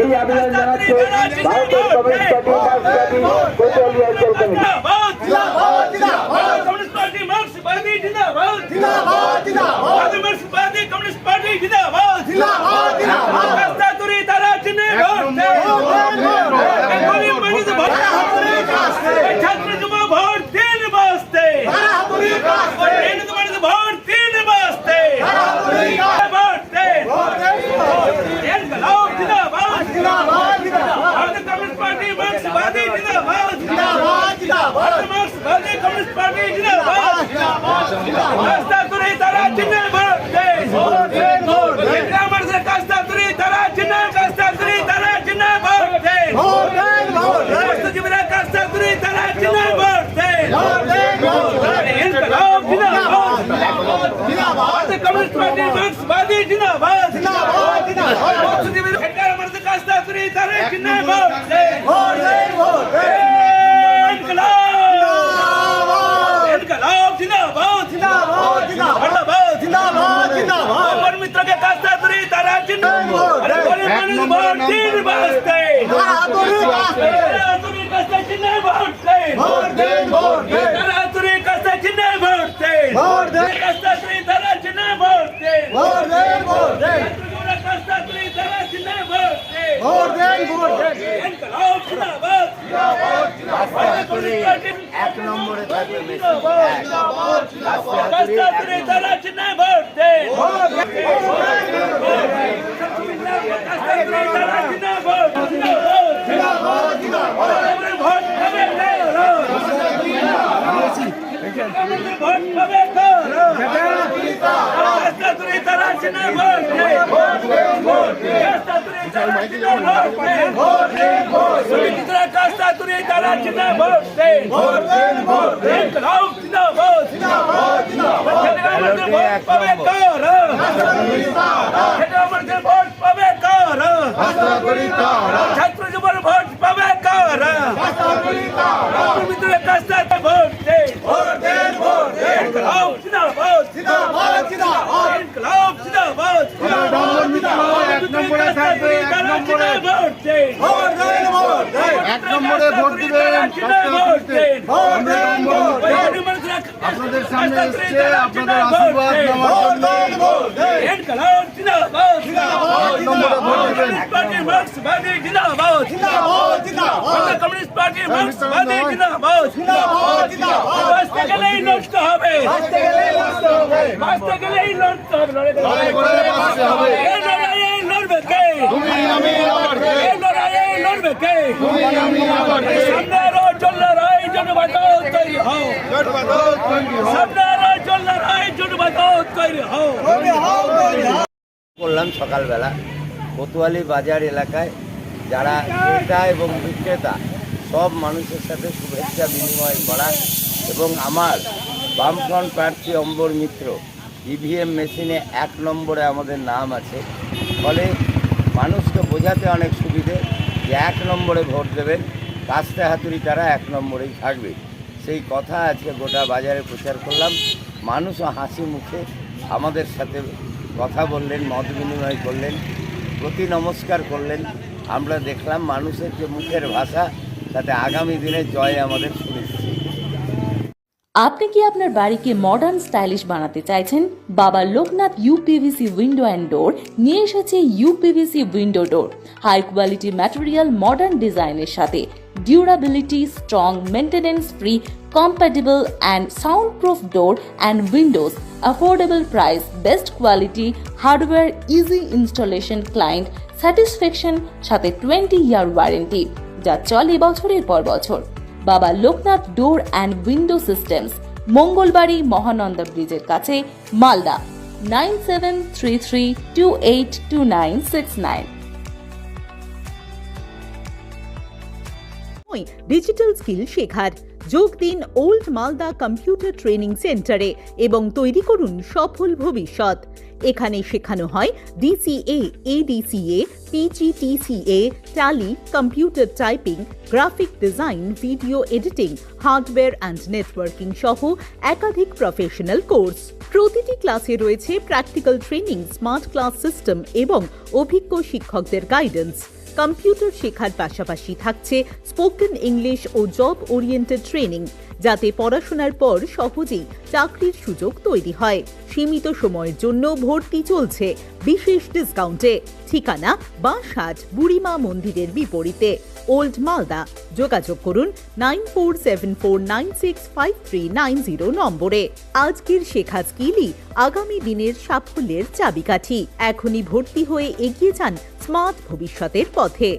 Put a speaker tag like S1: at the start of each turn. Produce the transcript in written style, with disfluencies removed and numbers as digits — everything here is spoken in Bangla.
S1: এই আবেদন জানাচ্ছে ভারতের কমিউনিস্ট পার্টি কোতোয়ালি অঞ্চল কমিটি।
S2: এক নম্বরে থাকবে
S3: ছাত্র যুবর ভোট পাবে কার
S2: এক নম্বরে ভোট দিবেন। আপনাদের সামনে এসছে আপনাদের আশীর্বাদ নেওয়ার জন্য এক নম্বরে ভোট দিবেন।
S3: কমিউনিস্ট পার্টি মার্ক্সবাদী জিন্দাবাদ। বাঁচতে গেলেই লড়তে হবে, বাঁচতে গেলেই লড়তে হবে।
S2: লড়াই করে বাঁচতে হবে।
S3: এই লড়াইয়ে লড়বে কে? এই লড়াইয়ে লড়বে কে? সামনের জন্য লড়াই জনবাদ তৈরি হও, সামনের জন্য লড়াই জনবাদ তৈরি হও।
S2: করলাম সকালবেলা কোতোয়ালি বাজার এলাকায় যারা ক্রেতা এবং বিক্রেতা সব মানুষের সাথে শুভেচ্ছা বিনিময় করা এবং আমার বামফ্রন্ট প্রার্থী অম্বর মিত্র ইভিএম মেশিনে এক নম্বরে আমাদের নাম আছে, ফলে মানুষকে বোঝাতে অনেক সুবিধে যে এক নম্বরে ভোট দেবেন, কাস্তে হাতুড়ি তারা এক নম্বরেই থাকবে। সেই কথা আজকে গোটা বাজারে প্রচার করলাম। মানুষও হাসি মুখে আমাদের সাথে কথা বললেন, মত বিনিময় করলেন, প্রতি নমস্কার করলেন। আমরা দেখলাম মানুষের যে মুখের ভাষা, তাতে আগামী দিনে জয় আমাদের সুনিশ্চিত।
S4: আপনি কি আপনার বাড়িকে মডার্ন স্টাইলিশ বানাতে চাইছেন? বাবা Loknath uPVC window and door নিয়ে এসেছে ইউপিভিসি উইন্ডো ডোর, হাই কোয়ালিটি ম্যাটেরিয়াল, মডার্ন ডিজাইনের সাথে durability, strong, maintenance free, compatible and soundproof door and windows, affordable price, best quality, hardware, easy installation, client satisfaction সাথে 20-year ওয়ারেন্টি যা চলে বছরের পর বছর। বাবা Loknath door and window systems, Mangalbari Mahananda ব্রিজের কাছে, মালদা 9733282969।
S5: ডিজিটাল স্কিল শেখার যোগ দিন ওল্ড মালদা কম্পিউটার ট্রেনিং সেন্টারে এবং তৈরি করুন সফল ভবিষ্যৎ। এখানে শেখানো হয় DCA, ADCA, PGTCA, tally, computer typing, graphic design, video editing, hardware and networking সহ একাধিক প্রফেশনাল কোর্স। প্রতিটি ক্লাসে রয়েছে practical training, smart class system এবং অভিজ্ঞ শিক্ষকদের গাইডেন্স। কম্পিউটার শেখার পাশাপাশি থাকছে স্পোকেন ইংলিশ ও জব ওরিয়েন্টেড ট্রেনিং, যাতে পড়াশোনার পর সহজেই চাকরির সুযোগ তৈরি হয়। সীমিত সময়ের জন্য ভর্তি চলছে বিশেষ ডিসকাউন্টে। ঠিকানা বাঁশহাট বুড়িমা মন্দিরের বিপরীতে, ওল্ড মালদা। যোগাযোগ করুন 9474965390 নম্বরে। আজকের শেখা স্কিলই আগামী দিনের সাফল্যের চাবিকাঠি। এখনই ভর্তি হয়ে এগিয়ে যান স্মার্ট ভবিষ্যতের পথে।